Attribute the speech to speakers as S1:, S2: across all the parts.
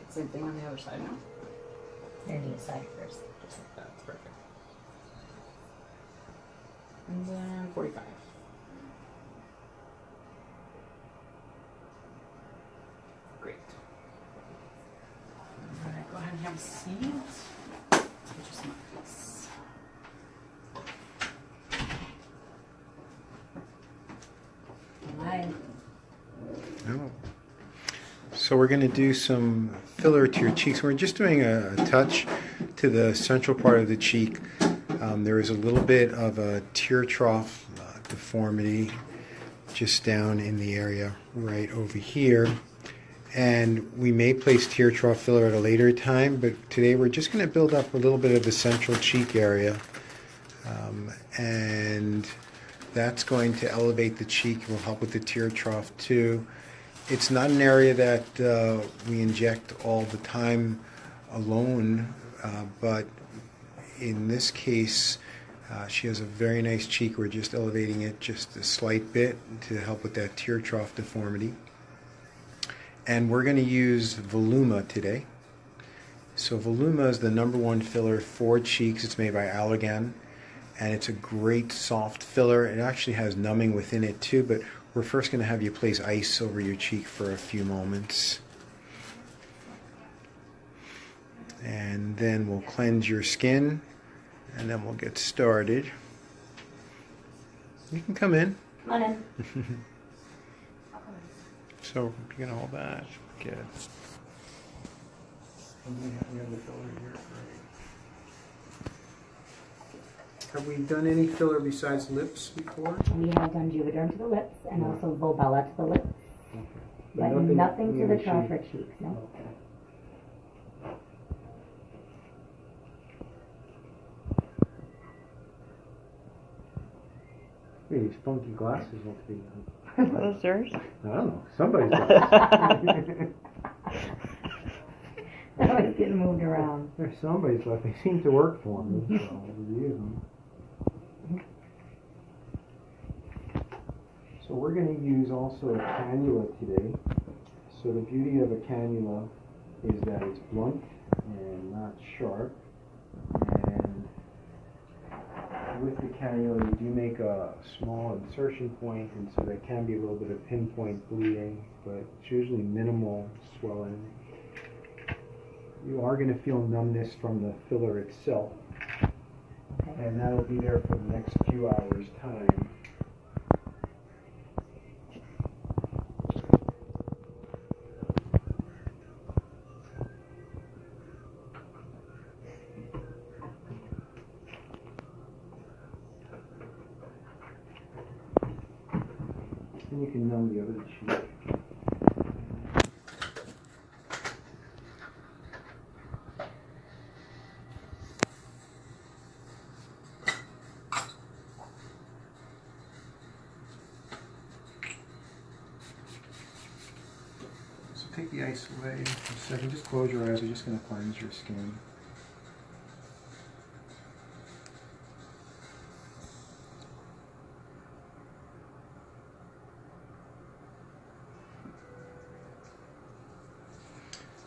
S1: Same thing on the other side now.
S2: You're gonna do a side first.
S1: Just like that. That's perfect. And then 45. Great. All right, go ahead and have a seat. Just my face.
S2: Hi.
S3: Oh. So we're going to do some filler to your cheeks. We're just doing a touch to the central part of the cheek. There is a little bit of a tear trough deformity just down in the area right over here. And we may place tear trough filler at a later time, but today we're just going to build up a little bit of the central cheek area. And that's going to elevate the cheek and will help with the tear trough too. It's not an area that we inject all the time alone, but in this case, she has a very nice cheek. We're just elevating it just a slight bit to help with that tear trough deformity. And we're going to use Voluma today. So Voluma is the #1 filler for cheeks. It's made by Allergan, and it's a great soft filler. It actually has numbing within it too, but we're first going to have you place ice over your cheek for a few moments. And then we'll cleanse your skin, and then we'll get started. You can come in.
S2: Come on in.
S3: So you're going to hold that. Good. We have the filler here. Have we done any filler besides lips before?
S2: We have done Juvederm to the lips and also Volbella to the lips.
S3: Okay.
S2: But nothing to the trough or cheeks, no?
S3: Okay. Hey, these funky glasses look big.
S4: Those yours?
S3: I don't know. Somebody's glasses.
S2: That was getting moved around.
S3: There's somebody's left. They seem to work for me, so we use them. So we're going to use also a cannula today. So the beauty of a cannula is that it's blunt and not sharp. And with the cannula, you do make a small insertion point, and so there can be a little bit of pinpoint bleeding, but it's usually minimal swelling. You are going to feel numbness from the filler itself, and that'll be there for the next few hours' time. And you can numb the other cheek. So take the ice away for a second. Just close your eyes. We're just going to cleanse your skin.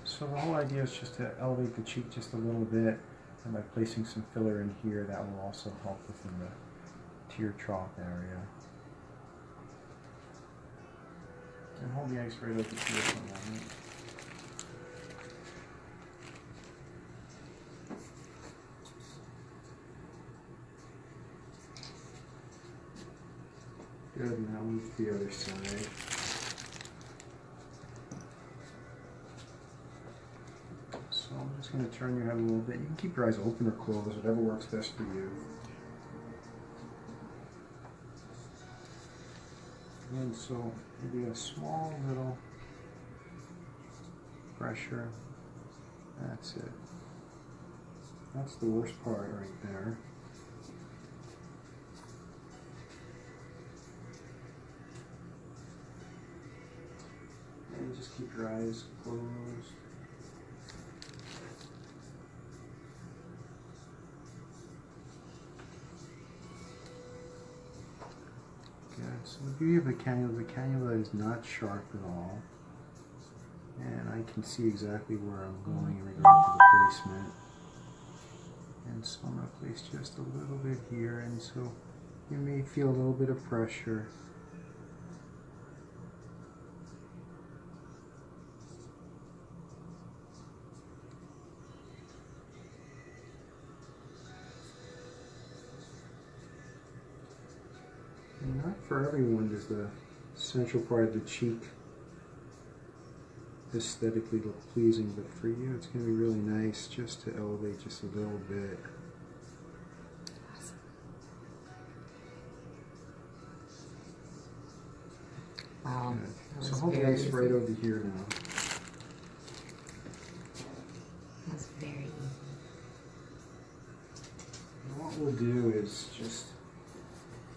S3: So the whole idea is just to elevate the cheek just a little bit, and by placing some filler in here, that will also help within the tear trough area. And hold the ice right over here for a moment. Good, now move to the other side. So I'm just going to turn your head a little bit. You can keep your eyes open or closed, whatever works best for you. And so maybe a small little pressure. That's it. That's the worst part right there. And just keep your eyes closed. So the beauty of the cannula is not sharp at all. And I can see exactly where I'm going in regard to the placement. And so I'm going to place just a little bit here, and so you may feel a little bit of pressure. And not for everyone does the central part of the cheek aesthetically look pleasing, but for you it's going to be really nice just to elevate just a little bit.
S2: Wow.
S3: So hold nice right over here now.
S2: That's very easy.
S3: And what we'll do is just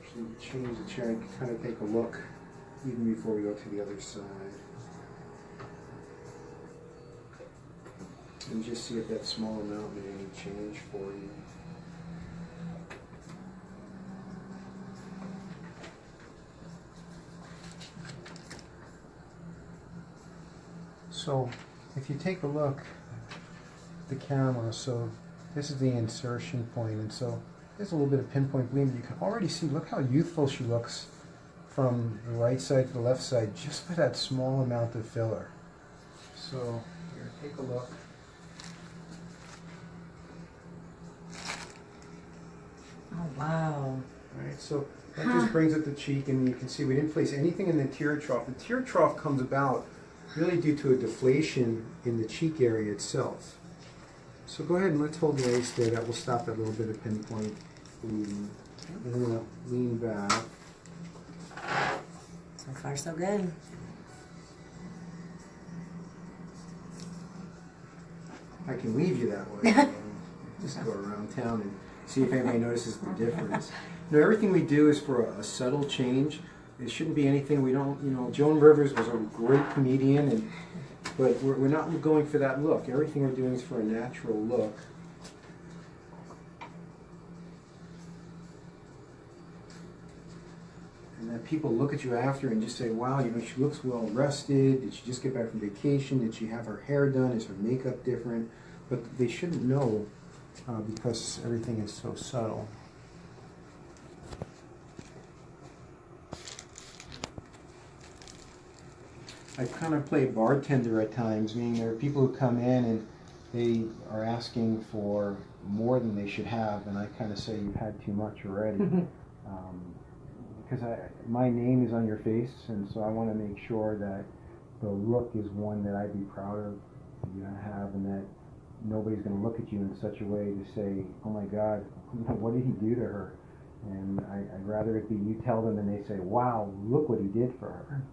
S3: actually change the chair and kind of take a look even before we go to the other side. And just see if that small amount made any change for you. So if you take a look at the camera, so this is the insertion point, and so there's a little bit of pinpoint gleam, but you can already see, look how youthful she looks from the right side to the left side just with that small amount of filler. So here, take a look.
S2: Oh, wow.
S3: All right, so that just brings up the cheek, and you can see we didn't place anything in the tear trough. The tear trough comes about really due to a deflation in the cheek area itself. So go ahead and let's hold the lace there. That will stop that little bit of pinpoint bleeding. And then we'll lean back.
S2: So far, so good.
S3: I can leave you that way. Just go around town and see if anybody notices the difference. You know, everything we do is for a subtle change. It shouldn't be anything we don't, you know, Joan Rivers was a great comedian, but we're not going for that look. Everything we're doing is for a natural look. And that people look at you after and just say, wow, you know, she looks well rested. Did she just get back from vacation? Did she have her hair done? Is her makeup different? But they shouldn't know because everything is so subtle. I kind of play bartender at times, meaning there are people who come in and they are asking for more than they should have, and I kind of say you've had too much already. Because my name is on your face, and so I want to make sure that the look is one that I'd be proud of you to have, and that nobody's going to look at you in such a way to say, oh my God, what did he do to her? And I'd rather it be you tell them and they say, wow, look what he did for her.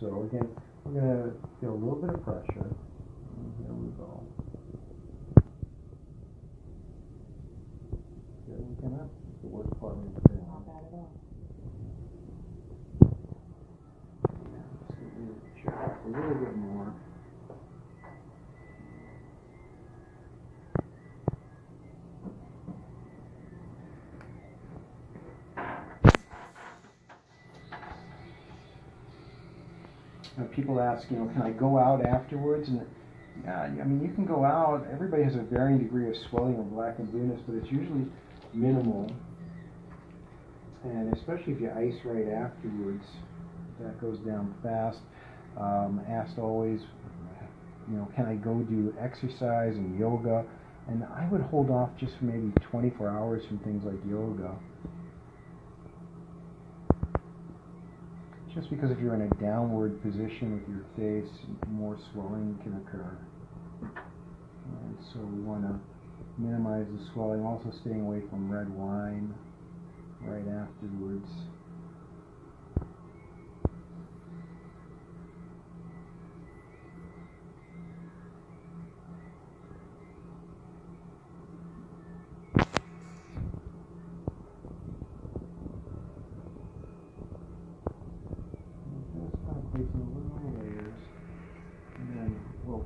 S3: So again, we're going to feel a little bit of pressure. And here we go. Good, we cannot. The worst part of the thing.
S2: Not bad at all.
S3: Yeah, just going to check off a little bit more. People ask, you know, can I go out afterwards? And yeah, I mean, you can go out. Everybody has a varying degree of swelling or black and blueness, but it's usually minimal. And especially if you ice right afterwards, that goes down fast. Asked always, you know, can I go do exercise and yoga? And I would hold off just for maybe 24 hours from things like yoga. Just because if you're in a downward position with your face, more swelling can occur. And so we want to minimize the swelling, also staying away from red wine right afterwards.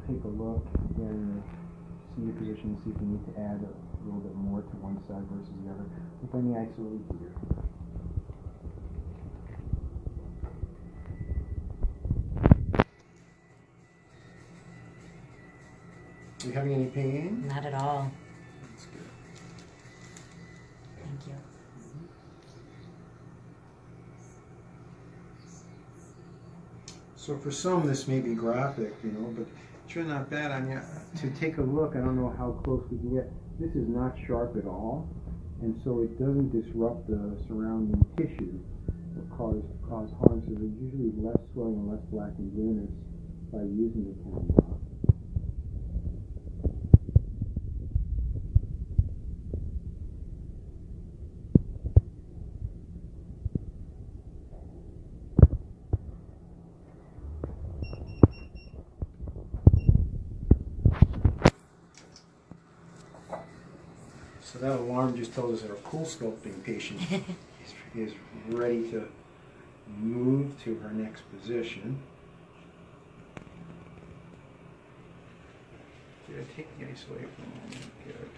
S3: Take a look again, see your position, see if you need to add a little bit more to one side versus the other. We'll bring the isolate here. Are you having any pain?
S2: Not at all.
S3: That's good.
S2: Thank you.
S3: So for some, this may be graphic, you know, but it's really not bad. I mean, to take a look, I don't know how close we can get. This is not sharp at all, and so it doesn't disrupt the surrounding tissue or cause harm. So there's usually less swelling and less black and blueness by using the Cannula. So that alarm just tells us that our cool sculpting patient is ready to move to her next position. Did I take the ice away from a moment? Good.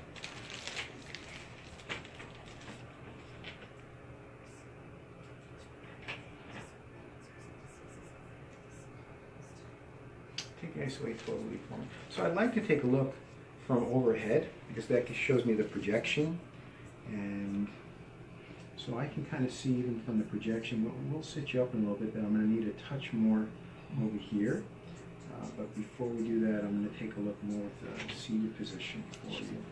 S3: Take the ice away totally for me. So I'd like to take a look from overhead, because that shows me the projection, and so I can kind of see even from the projection. We'll sit you up a little bit, then I'm going to need a touch more over here, but before we do that, I'm going to take a look more at the seated position for you.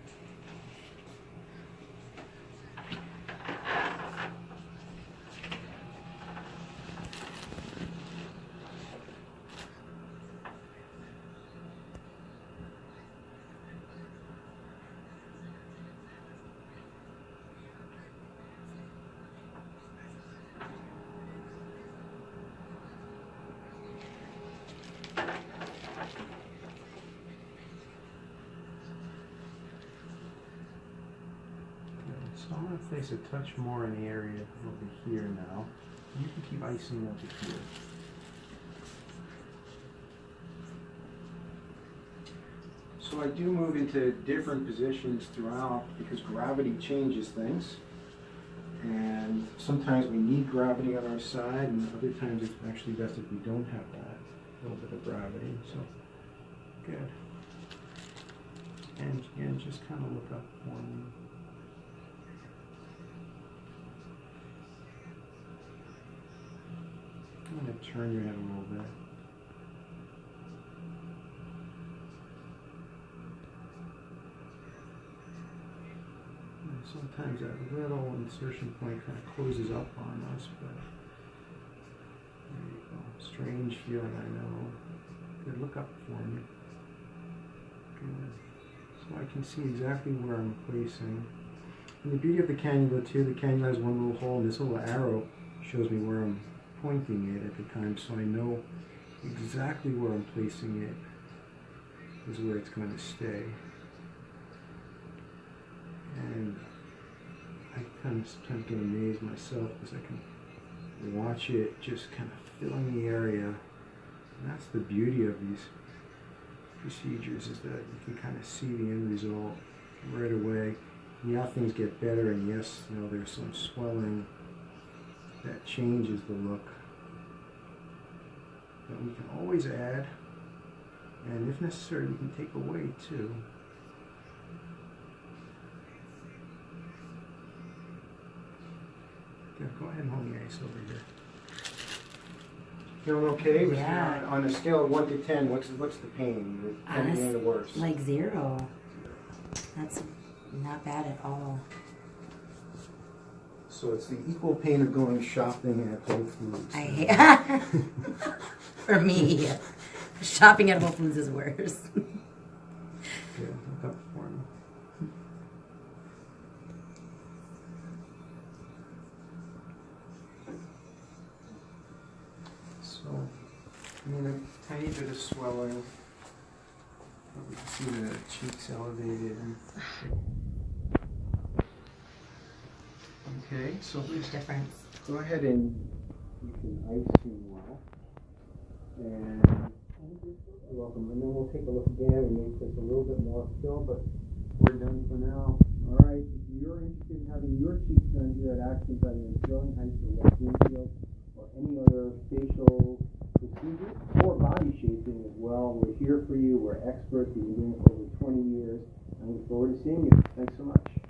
S3: So I'm going to place a touch more in the area over here now. You can keep icing over here. So I do move into different positions throughout because gravity changes things. And sometimes we need gravity on our side, and other times it's actually best if we don't have that little bit of gravity. So, good. And again, just kind of look up for me. I'm going to turn your head a little bit. And sometimes that little insertion point kind of closes up on us, but there you go. Strange feeling, I know. Good, look up for me. Good. So I can see exactly where I'm placing. And the beauty of the cannula too, the cannula has one little hole, and this little arrow shows me where I'm pointing it at the time, so I know exactly where I'm placing it is where it's going to stay. And I kind of sometimes get amazed myself because I can watch it just kind of filling the area. And that's the beauty of these procedures, is that you can kind of see the end result right away. Yeah, things get better, and yes, you know, there's some swelling that changes the look. But we can always add, and if necessary, we can take away too. Okay, go ahead and hold the ice over here. Feeling okay?
S2: Yeah.
S3: On a scale of 1 to 10, what's the pain? Anything the worst?
S2: Like 0. That's not bad at all.
S3: So it's the equal pain of going shopping at Whole Foods.
S2: For me, shopping at Whole Foods is worse.
S3: Good, look up for me. So, I mean, a tiny bit of swelling. We can see the cheeks elevated. Okay, so
S2: Huge difference.
S3: go ahead and you can ice him well. And you're welcome. And then we'll take a look again and make this a little bit more still, but we're done for now. All right, if you're interested in having your cheeks done here at Accents, either in Sterling Heights or West Bloomfield, or any other facial procedure or body shaping as well. We're here for you. We're experts. We've been doing it for over 20 years. And we look forward to seeing you. Thanks so much.